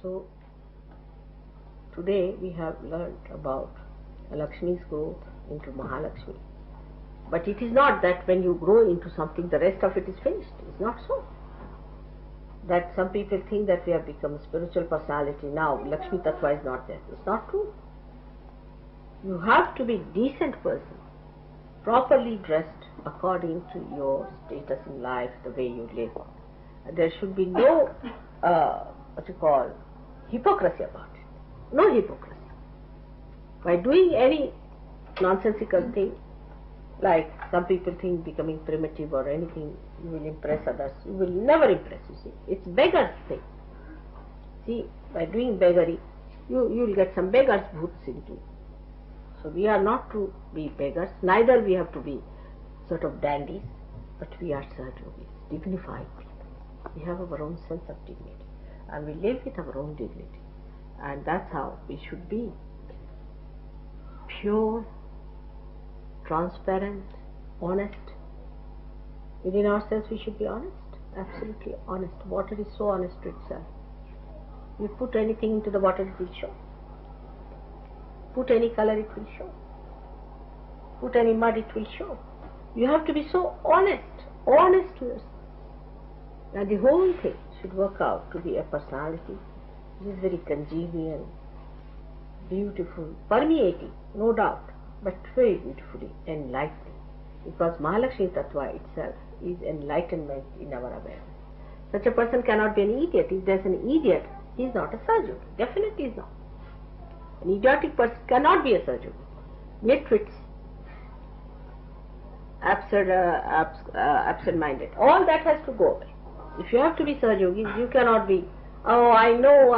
So today we have learned about Lakshmi's growth into Mahalakshmi. But it is not that when you grow into something, the rest of it is finished. It's not so. That some people think that we have become a spiritual personality now, Lakshmi Tattva is not there. It's not true. You have to be a decent person, properly dressed according to your status in life, the way you live. There should be no, hypocrisy about it. No hypocrisy. By doing any nonsensical thing, like some people think becoming primitive or anything, you will impress others. You will never impress, you see. It's beggar's thing. See, by doing beggary, you will get some beggar's bhoots into you. So we are not to be beggars, neither we have to be sort of dandies, but we are Sahajogis, dignified people. We have our own sense of dignity, and we live with our own dignity. And that's how we should be. Pure, transparent, honest. Within ourselves we should be honest, absolutely honest. Water is so honest to itself. You put anything into the water, it will show. Put any color, it will show. Put any mud, it will show. You have to be so honest to yourself. Now the whole thing should work out to be a personality which is very congenial, beautiful, permeating, no doubt, but very beautifully enlightening. Because Mahalakshmi Tattva itself is enlightenment in our awareness. Such a person cannot be an idiot. If there is an idiot, he is not a Sahajogi. Definitely is not. An idiotic person cannot be a Sahajogi. Nitwits, absent-minded, all that has to go away. If you have to be Sahajogis, you cannot be, oh, I know,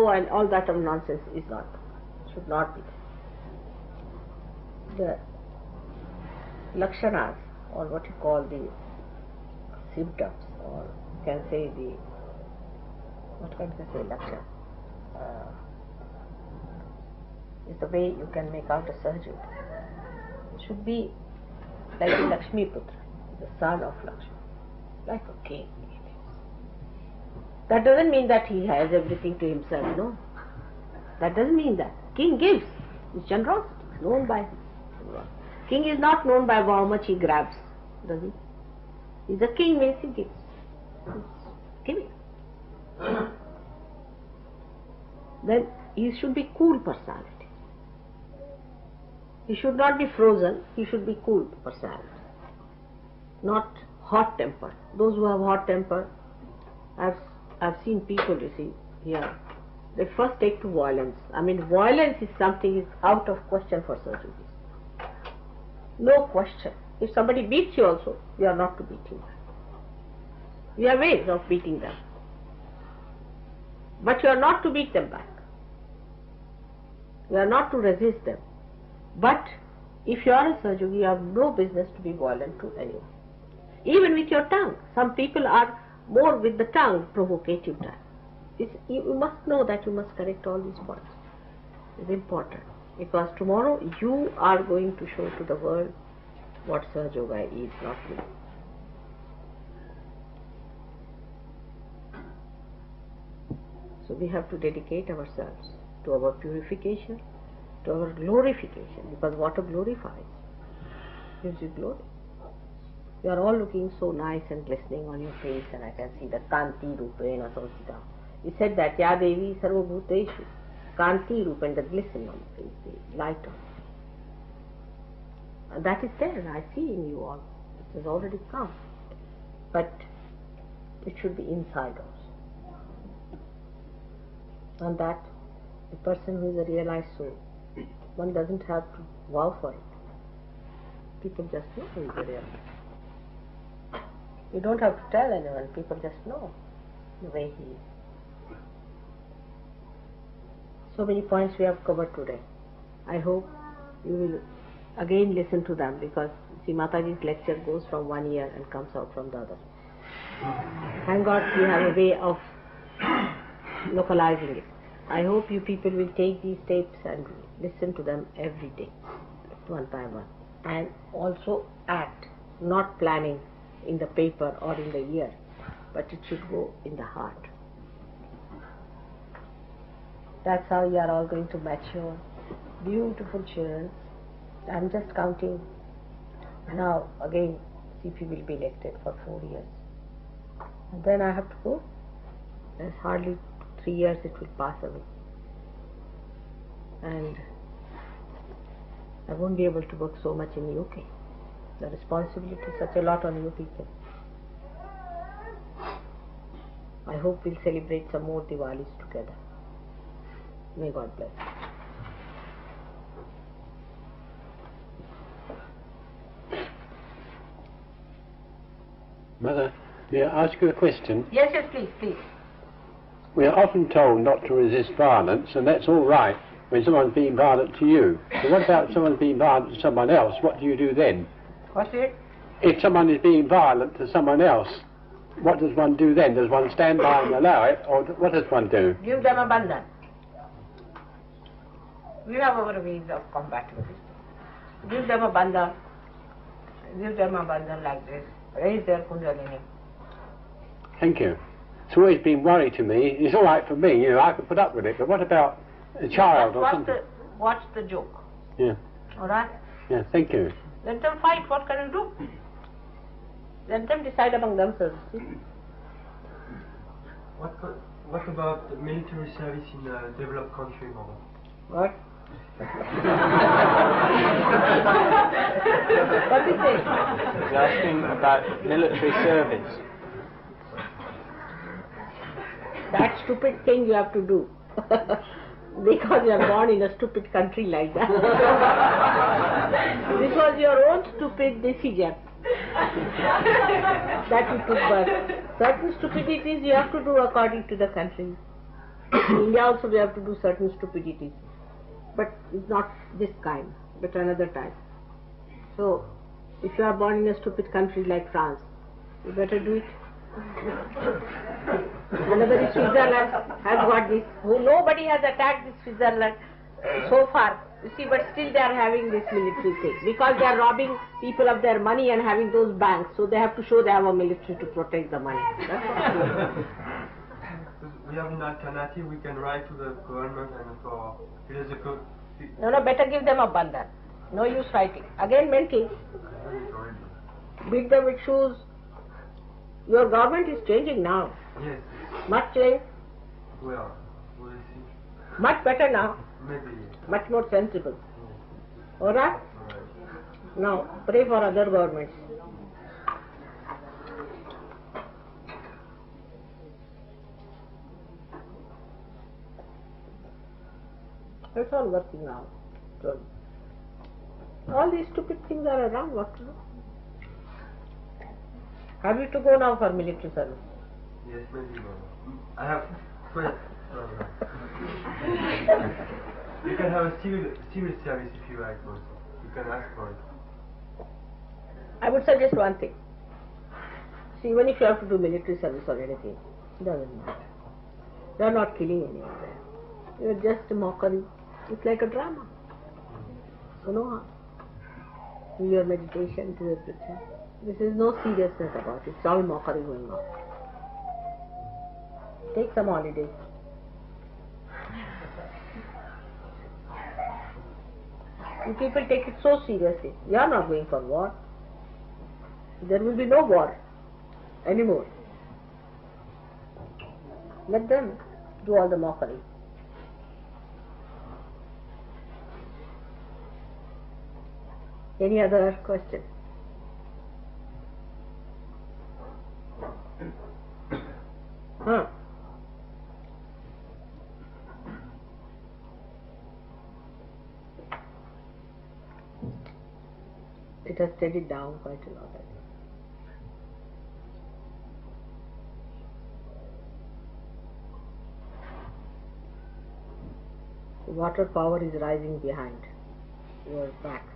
and all that of nonsense is not, should not be. The lakshanas, or what you call the symptoms, or you can say the, what can you say, lakshana, is the way you can make out a Sahajogi. It should be like the Lakshmi Putra, the son of Lakshmi, like a king. That doesn't mean that he has everything to himself, no. That doesn't mean that. King gives. His generosity is known by him. King is not known by how much he grabs, does he? He's a king means he gives. He's giving. Then he should be cool personality. He should not be frozen, he should be cool personality. Not hot temper. Those who have hot temper, I've seen people, you see, here, they first take to violence. I mean, violence is something is out of question for Sahajogis. No question. If somebody beats you also, you are not to beat him. You have ways of beating them. But you are not to beat them back. You are not to resist them. But if you are a Sahajogi, you have no business to be violent to anyone. Even with your tongue. Some people are more with the tongue, provocative tongue. You must know that you must correct all these points. It's important. Because tomorrow you are going to show to the world what Sahajoga is, not me. So we have to dedicate ourselves to our purification, to our glorification, because water glorifies, gives you glory. You are all looking so nice and glistening on your face, and I can see the Kanti Rupena Samsita. He said that Ya Devi Sarva Bhuteshu, Kanti Rupa, and the glisten on the face, the light on. And that is there, I see in you all. It has already come. But it should be inside also. And that the person who is a realized soul, one doesn't have to vow for it. People just know who is a realized. You don't have to tell anyone, people just know the way he is. So many points we have covered today. I hope you will again listen to them, because see, Mataji's lecture goes from one ear and comes out from the other. Thank God we have a way of localizing it. I hope you people will take these tapes and listen to them every day, one by one, and also act, not planning in the paper or in the ear, but it should go in the heart. That's how you are all going to mature. Beautiful children. I'm just counting. Now, again, CP will be elected for 4 years. And then I have to go. There's hardly 3 years it will pass away. And I won't be able to work so much in UK. The responsibility is such a lot on you people. I hope we'll celebrate some more Diwalis together. May God bless. Mother, may I ask you a question? Yes, please, please. We are often told not to resist violence, and that's all right when someone's being violent to you. But what about someone being violent to someone else? What do you do then? What's it? If someone is being violent to someone else, what does one do then? Does one stand by and allow it, or what does one do? Give them a bandhan. We have our ways of combating this. Give them a bandhan. Give them a bandhan like this. Raise their kundalini. Thank you. It's always been worry to me. It's all right for me, you know, I could put up with it, but what about a child or something? Watch the joke. Yeah. All right? Yeah, thank you. Let them fight. What can you do? Let them decide among themselves. What about the military service in a developed country, Mother? What? What is it? He's asking about military service. That stupid thing you have to do. Because you are born in a stupid country like that. This was your own stupid decision that you took birth. Certain stupidities you have to do according to the country. In India also we have to do certain stupidities. But it's not this kind, but another type. So, if you are born in a stupid country like France, you better do it. Another is Switzerland has got this. Nobody has attacked this Switzerland so far. You see, but still they are having this military thing. Because they are robbing people of their money and having those banks. So they have to show they have a military to protect the money. We have an alternative. We can write to the government and for physical. No, better give them a bandhan. No use fighting. Again mental. Beat them with shoes. Your government is changing now. Yes. Much change. Well, we'll see. Much better now. Maybe. Much more sensible. Yes. Alright? Alright. Now, pray for other governments. It's all working now. So, all these stupid things are around. What to do? Have you to go now for military service? Yes, maybe. I have. Wait. You can have a civil service if you like also. You can ask for it. I would suggest one thing. See, even if you have to do military service or anything, it doesn't matter. You are not killing anyone there. You are just a mockery. It's like a drama. So no harm. Do your meditation, do everything. This is no seriousness about it. It's all mockery going on. Take some holidays. You people take it so seriously. You are not going for war. There will be no war anymore. Let them do all the mockery. Any other question? Huh? It has steadied down quite a lot, I think. The water power is rising behind your back.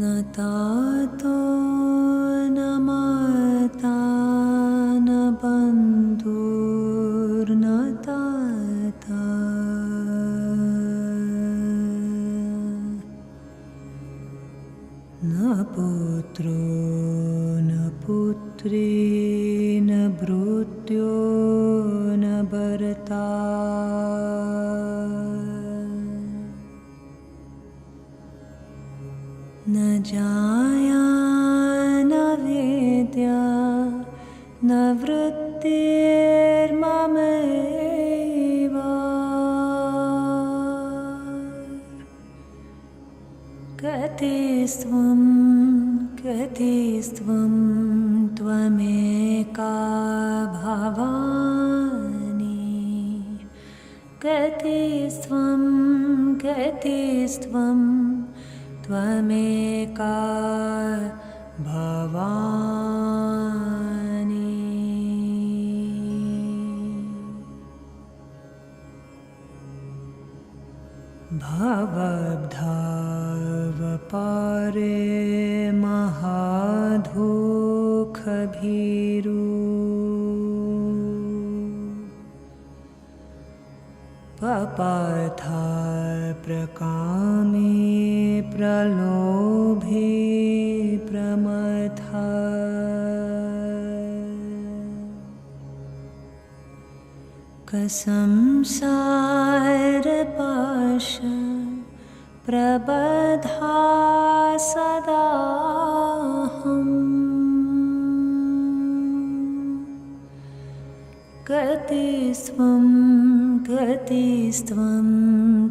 तातो न माता न बन्धुर्न ताता न पुत्रो न पुत्री न भृत्यो न भर्ता न जाया न वेद्या न वृत्तिर्ममैव कतिस्त्वं त्वमेका भवानि कतिस्त्वं त्वमेका भवानि भवद्धावपारे महादुःखभीरु पपाथा प्रकामे प्रलोभे प्रमथा कसंसारपाश प्रबधा सदाहम् कतिस्त्वं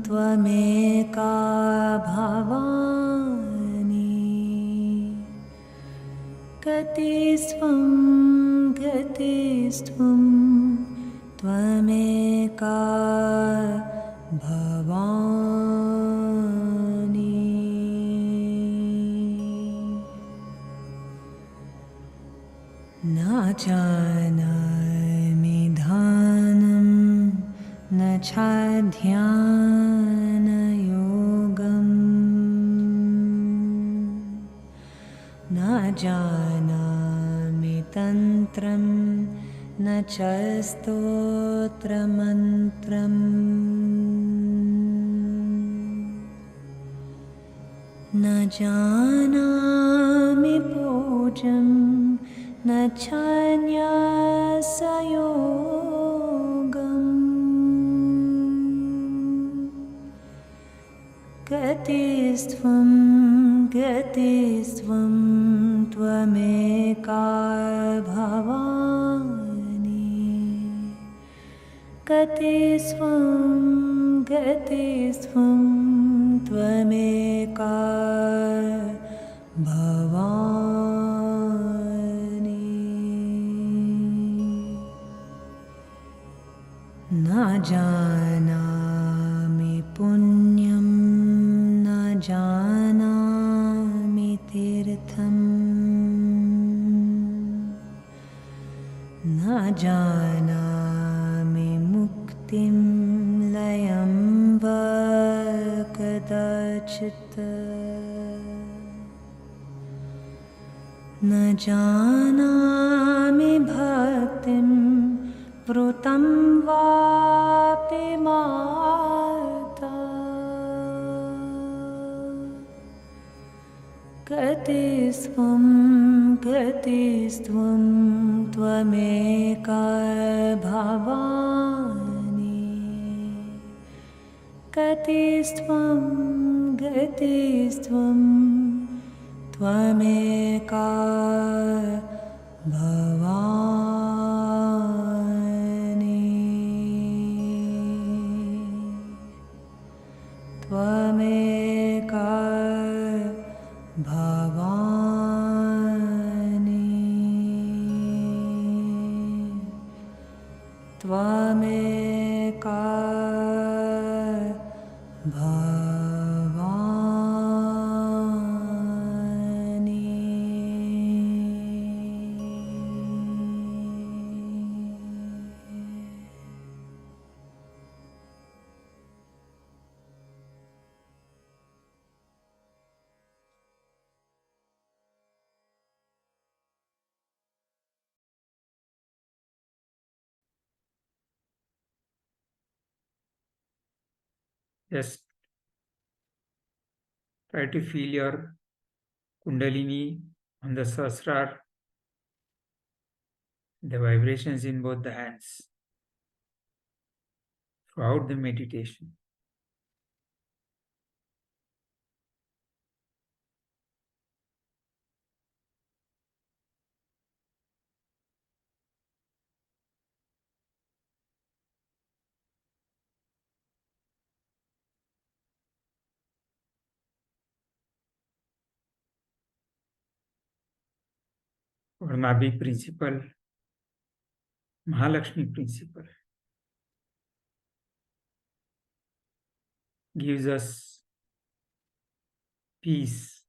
त्वमेका भवानि कतिस्त्वं त्वमेका भवानि न जानामि ध्यानं न च ध्यानयोगम् न जानामि तन्त्रं न च स्तोत्रमन्त्रम् न जानामि पूजं न च न्यासयोगम् कतिस्त्वं त्वमेका भवानि कतिस्त्वं त्वमेका भवानि न जानामि पुण्यं न जानामि तीर्थम् न जानामि मुक्तिं लयं वा कदाचित् न जानामि भक्तिं वृतं वापि माता कतिस्त्वं त्वमेका भवानि कतिस्त्वं त्वमेका भवानि त्वमेका भवानि त्वमेका Just try to feel your Kundalini on the Sahasrar, the vibrations in both the hands throughout the meditation. Or Nabi principle, Mahalakshmi principle gives us peace,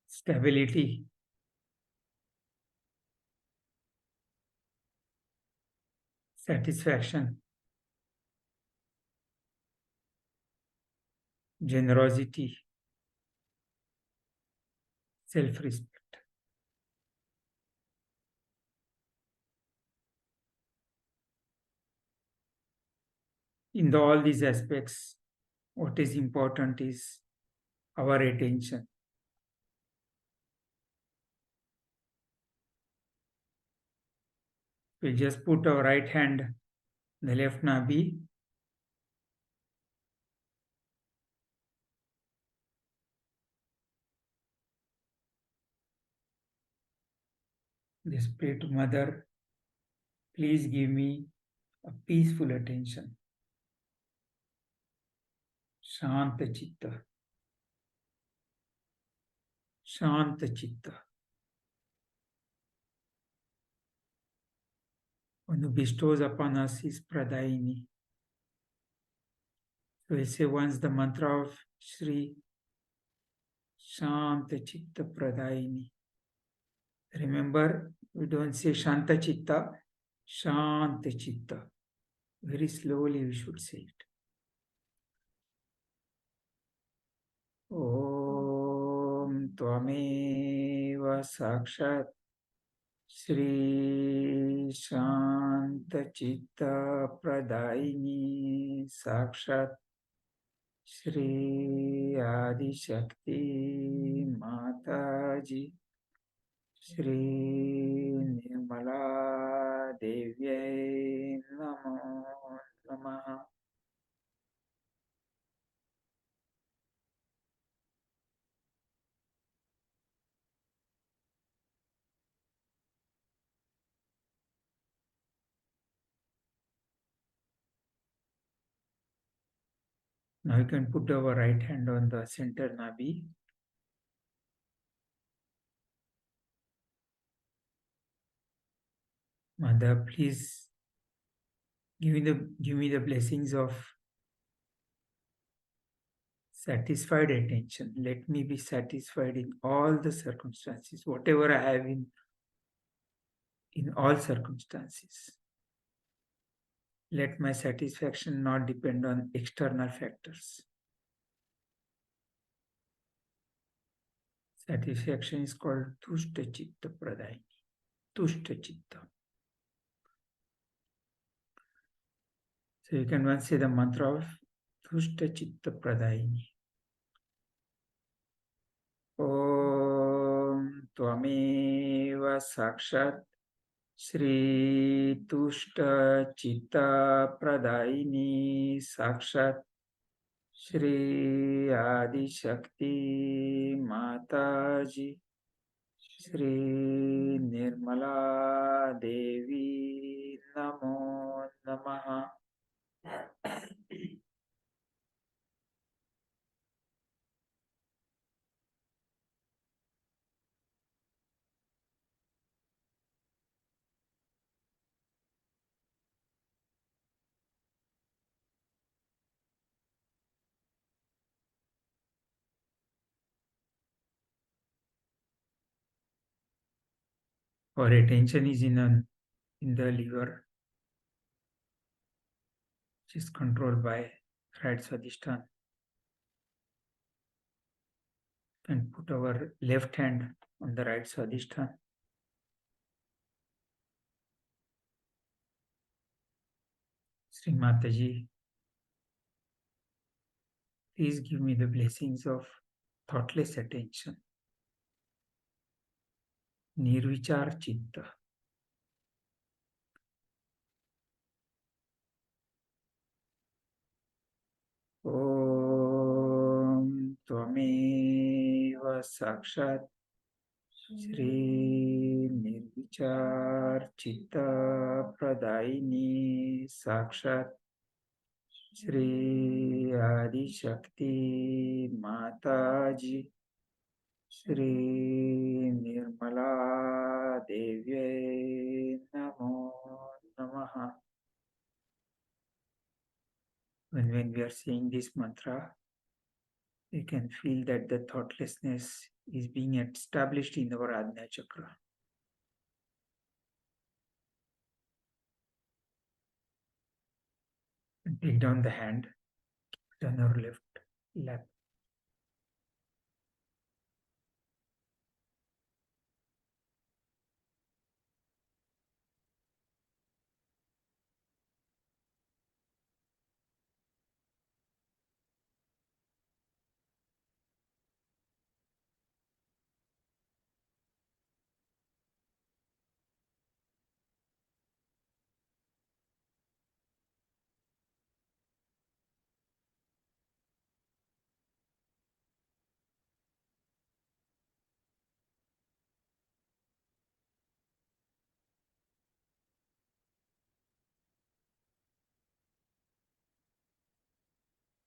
stability, satisfaction, generosity, self-respect. In all these aspects, what is important is our attention. We just put our right hand, the left nabi, just pray to Mother, please give me a peaceful attention. Shanta Chitta. Shanta Chitta. One who bestows upon us is Pradayini. So we say once the mantra of Shri Shanta Chitta Pradayini. Remember, we don't say Shanta Chitta, Shanta Chitta. Very slowly we should say it. Om Tvameva Sakshat Shri Shanta Chitta Pradayini Sakshat Shri Adi Shakti Mataji Shri Nirmala Devyai Namo Namaha. Now you can put our right hand on the center nabi. Mother, please give me the blessings of satisfied attention. Let me be satisfied in all the circumstances, whatever I have in all circumstances. Let my satisfaction not depend on external factors. Satisfaction is called Tushta Chitta Pradayini. Tushta Chitta. So you can once say the mantra of Tushta Chitta Pradayini. Om Tvameva Sakshat Shri Tushta Chitta Pradayini Sakshat Shri Adi Shakti Mataji Shri Nirmala Devi Namo Namaha. Our attention is in the liver, which is controlled by right Swadhisthana. And put our left hand on the right Swadhisthana. Sri Mataji, Please give me the blessings of thoughtless attention. Nirvichar Chitta. Om Tvameva Sakshat Shri Nirvichar Chitta Pradaini Sakshat Shri Adi Shakti Mataji Shri Nirmala Devye Namo Namaha. When we are saying this mantra, we can feel that the thoughtlessness is being established in our Agnya chakra. And take down the hand, turn our left lap.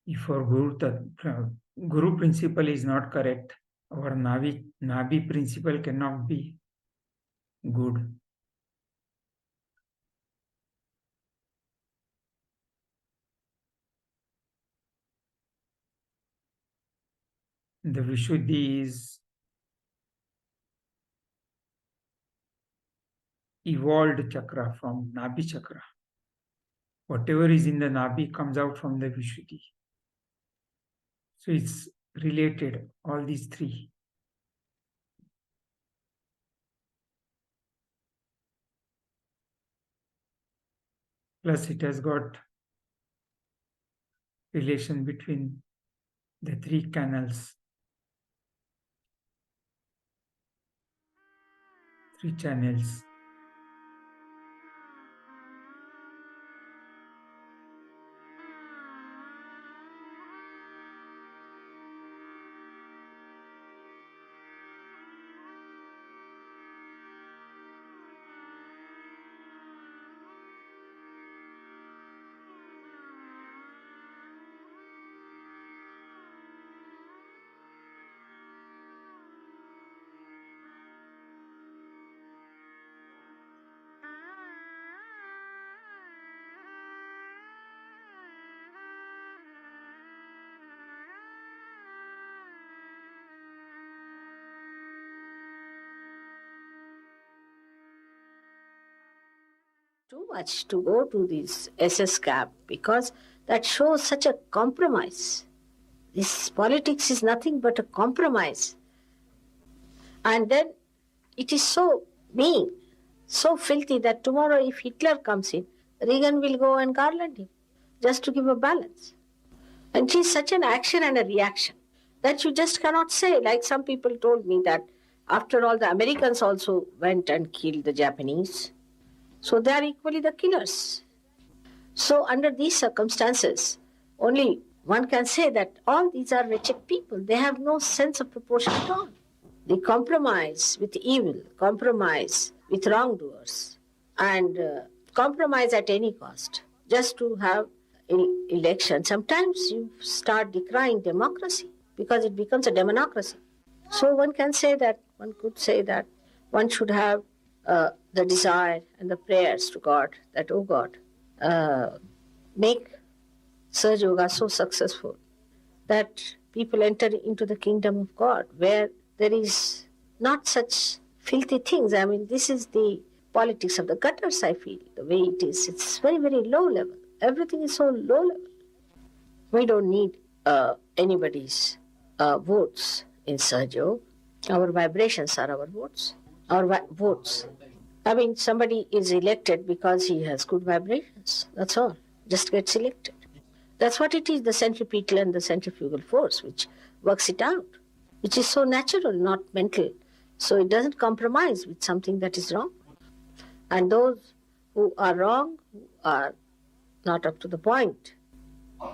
If our Guru principle is not correct, our Nabi principle cannot be good. The Vishuddhi is evolved chakra from Nabi chakra. Whatever is in the Nabi comes out from the Vishuddhi. So it's related, all these three. Plus it has got relation between the three canals, three channels. Too much to go to this SS camp because that shows such a compromise. This politics is nothing but a compromise. And then it is so mean, so filthy that tomorrow if Hitler comes in, Reagan will go and garland him just to give a balance. And it is such an action and a reaction that you just cannot say. Like some people told me that after all the Americans also went and killed the Japanese. So they are equally the killers. So under these circumstances, only one can say that all these are wretched people. They have no sense of proportion at all. They compromise with evil, compromise with wrongdoers, and compromise at any cost just to have election. Sometimes you start decrying democracy because it becomes a demonocracy. So one could say that one should have the desire and the prayers to God that, oh God, make Surge Yoga so successful that people enter into the kingdom of God where there is not such filthy things. I mean, this is the politics of the gutters, I feel, the way it is. It's very, very low level. Everything is so low level. We don't need anybody's votes in Surge Yoga. Our vibrations are our votes. Our votes. I mean, somebody is elected because he has good vibrations. That's all. Just gets elected. That's what it is, the centripetal and the centrifugal force, which works it out, which is so natural, not mental. So it doesn't compromise with something that is wrong. And those who are wrong, who are not up to the point,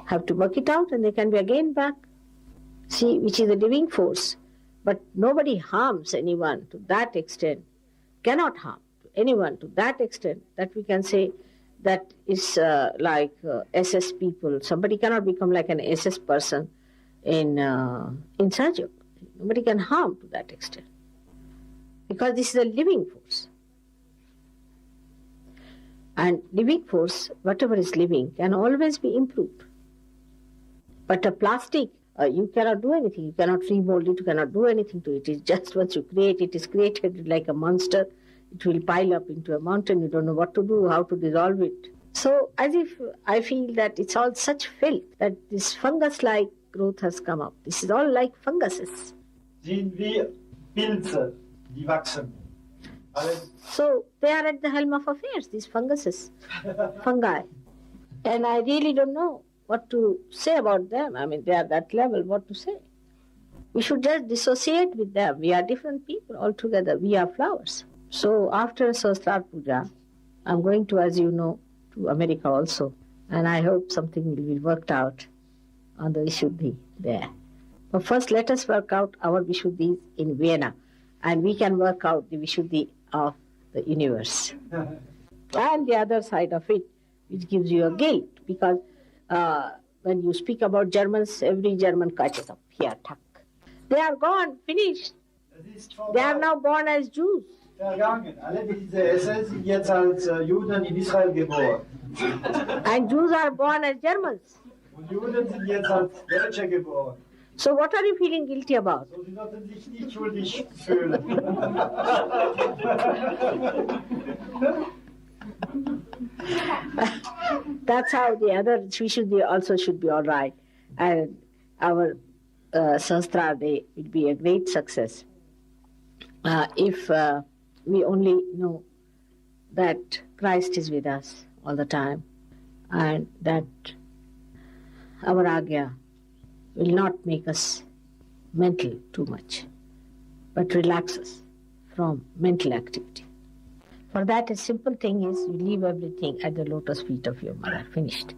have to work it out and they can be again back. See, which is a living force. But nobody harms anyone to that extent, cannot harm anyone to that extent that we can say that is like SS people. Somebody cannot become like an SS person in Sajok. Nobody can harm to that extent. Because this is a living force. And living force, whatever is living, can always be improved. But a plastic, you cannot do anything. You cannot remold it. You cannot do anything to it. It's just once you create it, is created like a monster. It will pile up into a mountain. You don't know what to do, how to dissolve it. So as if I feel that it's all such filth that this fungus-like growth has come up. This is all like funguses. Sind wie Pilze, die wachsen. So they are at the helm of affairs, these funguses, fungi. And I really don't know what to say about them. I mean, they are that level, what to say? We should just dissociate with them. We are different people altogether. We are flowers. So after Sahasrar Puja, I'm going to, as you know, to America also. And I hope something will be worked out on the Vishuddhi there. But first let us work out our Vishuddhis in Vienna. And we can work out the Vishuddhi of the universe. And the other side of it, which gives you a guilt. Because when you speak about Germans, every German catches up here, tuck. They are gone, finished. They are now born as Jews. Vergangen. Alle diese SS sind jetzt als Juden in Israel geboren. And Jews are born as Germans. Und Juden sind jetzt als Deutsche geboren. So what are you feeling guilty about? So sie sollten sich nicht schuldig fühlen. That's how the other Vishuddhi also should be all right. And our Sahasrara Day will be a great success. If we only know that Christ is with us all the time and that our Agnya will not make us mental too much, but relax us from mental activity. For that, a simple thing is you leave everything at the lotus feet of your mother. Finished.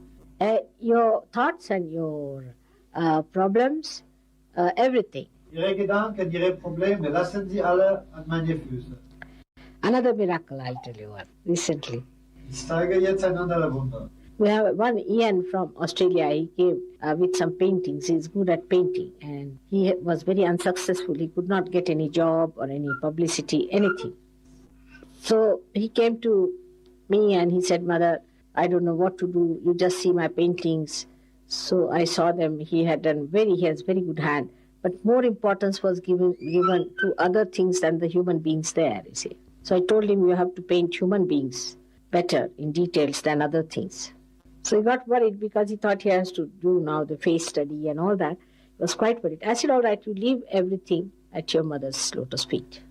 Your thoughts and your problems, everything. Ihre Gedanken, Ihre Probleme, lassen Sie alle an meine Füße. Another miracle I'll tell you one, recently. Ich zeige jetzt ein anderes Wunder. We have one Ian from Australia. He came with some paintings. He's good at painting. And he was very unsuccessful. He could not get any job or any publicity, anything. So he came to me and he said, Mother, I don't know what to do. You just see my paintings. So I saw them. He has very good hand. But more importance was given to other things than the human beings there, you see. So I told him you have to paint human beings better in details than other things. So he got worried because he thought he has to do now the face study and all that. He was quite worried. I said, all right, you leave everything at your mother's lotus feet.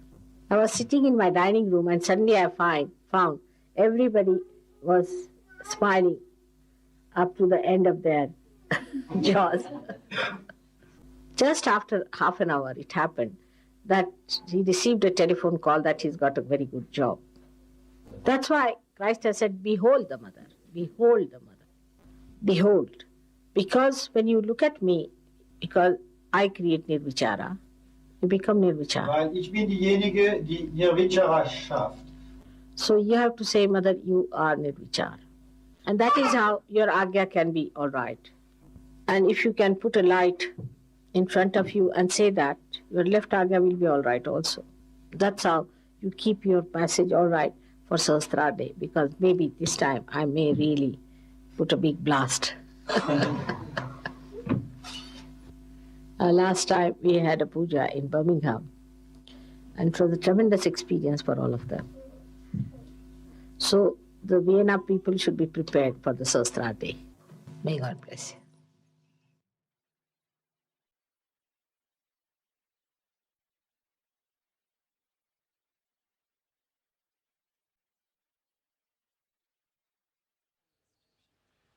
I was sitting in my dining room and suddenly I found everybody was smiling up to the end of their jaws. Just after half an hour it happened that he received a telephone call that he's got a very good job. That's why Christ has said, behold the mother, behold the mother, behold. Because when you look at me, because I create nirvichara, you become nirvichara. Weil ich bin diejenige, die Nirvichara schafft. So you have to say, Mother, you are nirvichara. And that is how your Agnya can be all right. And if you can put a light in front of you and say that, your left Agnya will be all right also. That's how you keep your passage all right for Sahasrara Day, because maybe this time I may really put a big blast. Last time we had a puja in Birmingham, and it was a tremendous experience for all of them. So the Vienna people should be prepared for the Sahasrara Day. May God bless you.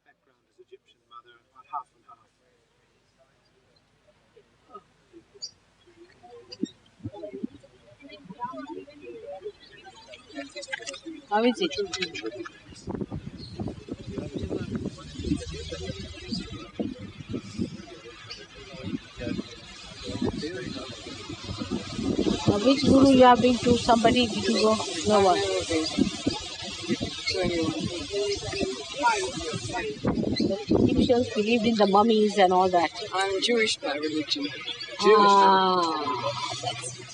Background as Egyptian mother. half and half. How is it? Which guru you have been to? Somebody did you go? No one. The Egyptians believed in the mummies and all that. I'm Jewish by religion. That's it.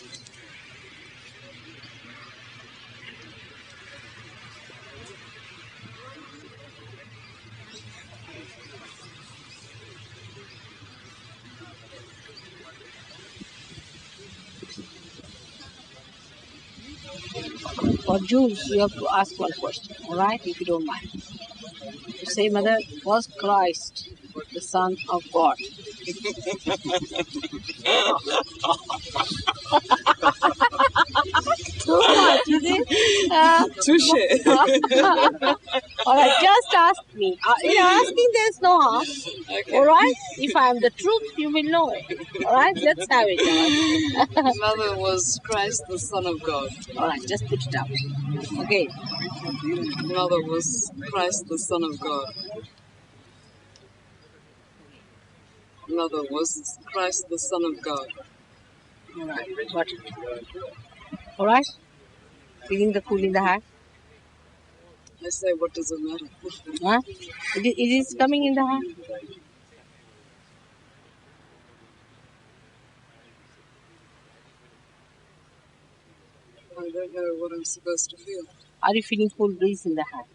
For Jews, you have to ask one question, all right, if you don't mind. You say, Mother, was Christ the Son of God? Too much, is it? Touche. All right, just ask me. In asking, there's no harm. Okay. All right? If I am the truth, you will know it. All right? Let's have it. Mother, was Christ the Son of God? All right, just put it up. Okay. Mother, was Christ the Son of God? Mother, was Christ the Son of God? All right, got it. All right? Feeling the cool in the hand? I say, what does it matter? Huh? It is coming in the hand? I don't know what I'm supposed to feel. Are you feeling cool breeze in the hand?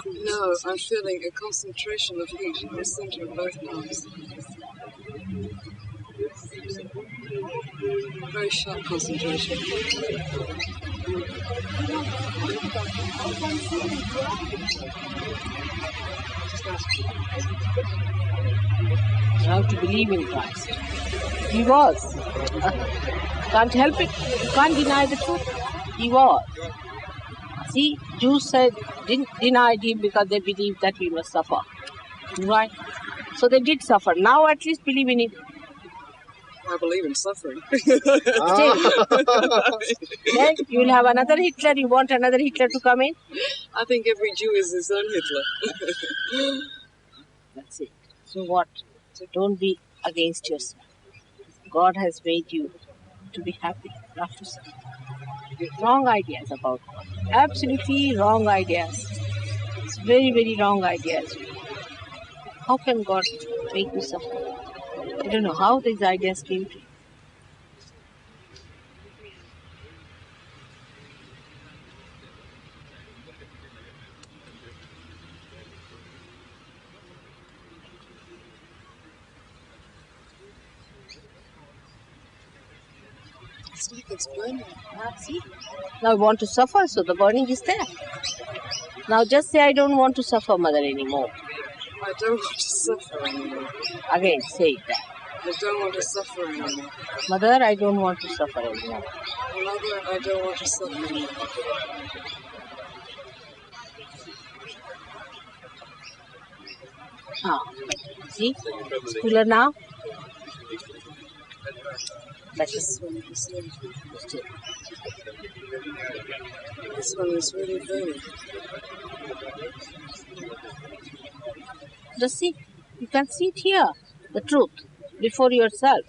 No, I'm feeling a concentration of heat in the center of both palms. Very sharp concentration. You have to believe in Christ. He was. Can't help it. You can't deny the truth. He was. See, Jews didn't deny him because they believed that we must suffer. Right? So they did suffer. Now at least believe in it. I believe in suffering. Still. Then you will have another Hitler. You want another Hitler to come in? I think every Jew is his own Hitler. That's it. So what? So don't be against yourself. God has made you to be happy, not to suffer. Wrong ideas about God. Absolutely wrong ideas. It's very, very wrong ideas. How can God make you suffer? I don't know how these ideas came to you. It's like it's burning. See? Now I want to suffer, so the burning is there. Now just say, I don't want to suffer, Mother, anymore. I don't want to suffer anymore. Again, say that. I don't want to suffer anymore. Mother, I don't want to suffer anymore. Mother, I don't want to suffer anymore. See? It's cooler now? This one is really burning. Just see, you can see it here, the truth, before yourself.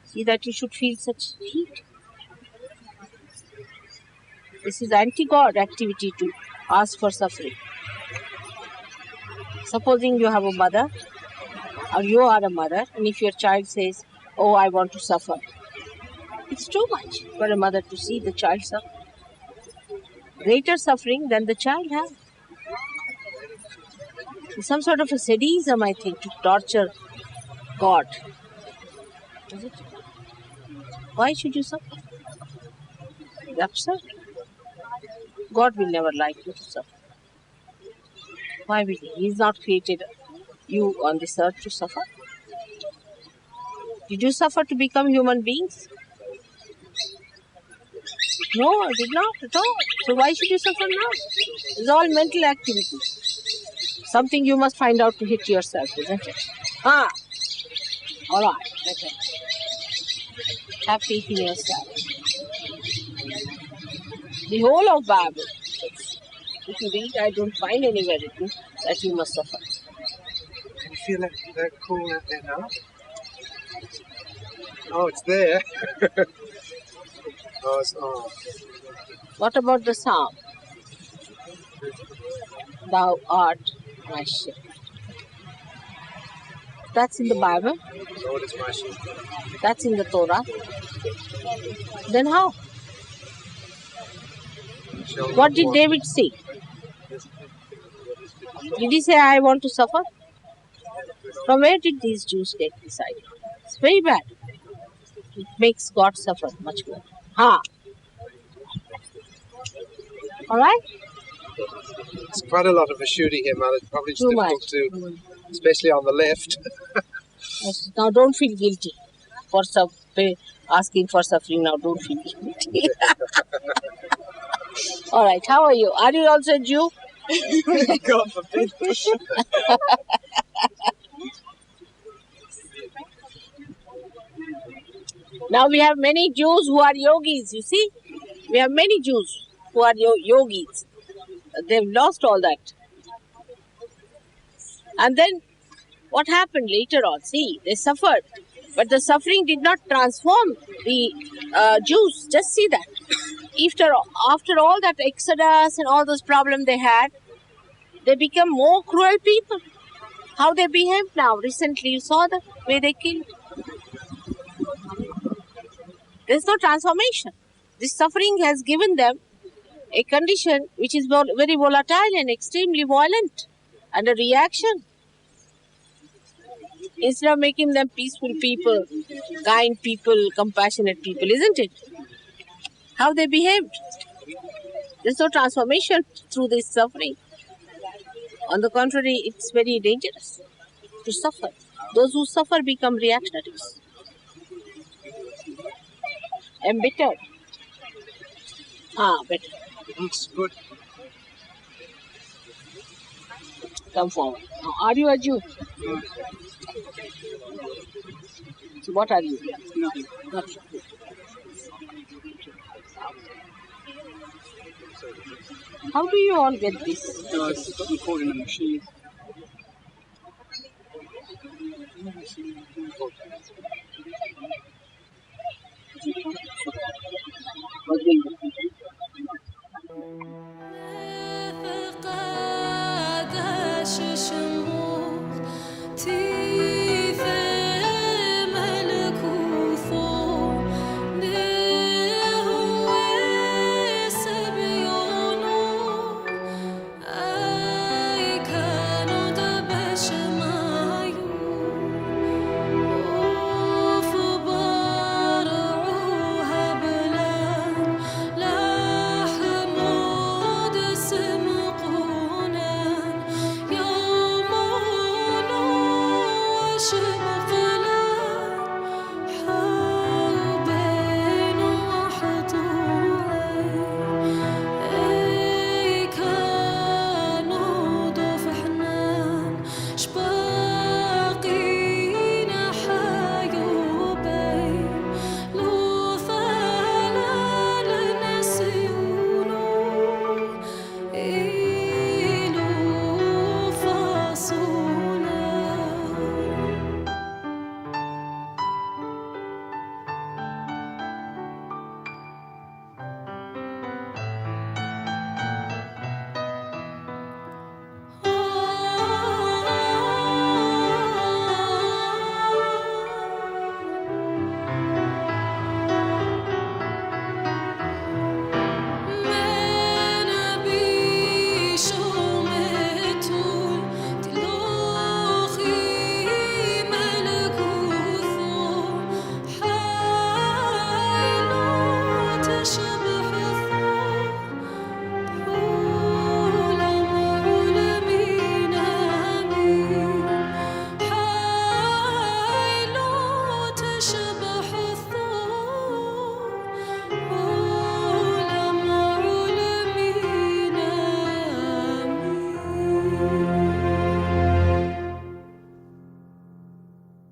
See that you should feel such heat. This is anti-God activity to ask for suffering. Supposing you have a mother, or you are a mother, and if your child says, oh, I want to suffer, it's too much for a mother to see the child suffer. Greater suffering than the child has. It's some sort of a sadism, I think, to torture God. Is it? Why should you suffer? It's absurd. God will never like you to suffer. Why will He? He's not created you on this earth to suffer. Did you suffer to become human beings? No, I did not at all. So why should you suffer now? It's all mental activity. Something you must find out to hit yourself, isn't it? Ah! Alright, okay. Have faith in yourself. The whole of Bible, if you read, I don't find anywhere written that you must suffer. Can you feel that cool out there now? Oh, it's there. Oh. What about the psalm? Thou art my ship. That's in the Bible. Lord is my ship. That's in the Torah. Then how? What did David say? Did he say, I want to suffer? From where did these Jews get this idea? It's very bad. It makes God suffer much more. Alright? It's quite a lot of a shooting here, Mother. It's probably Too difficult much. to, especially on the left. Yes. Now don't feel guilty for asking for suffering. Now don't feel guilty. Alright, how are you? Are you also a Jew? God forbid. Now we have many Jews who are yogis, you see? We have many Jews who are yogis. They've lost all that. And then what happened later on? See, they suffered. But the suffering did not transform the Jews. Just see that. After all that exodus and all those problems they had, they become more cruel people. How they behave now. Recently you saw the way they killed. There's no transformation. This suffering has given them a condition which is very volatile and extremely violent, and a reaction. Instead of making them peaceful people, kind people, compassionate people, isn't it? How they behaved. There's no transformation through this suffering. On the contrary, it's very dangerous to suffer. Those who suffer become reactionaries. Embittered. Better. Looks good. Come forward. Now, are you a Jew? So what are you? Nothing. Nothing. How do you all get this? I've got them caught in a machine.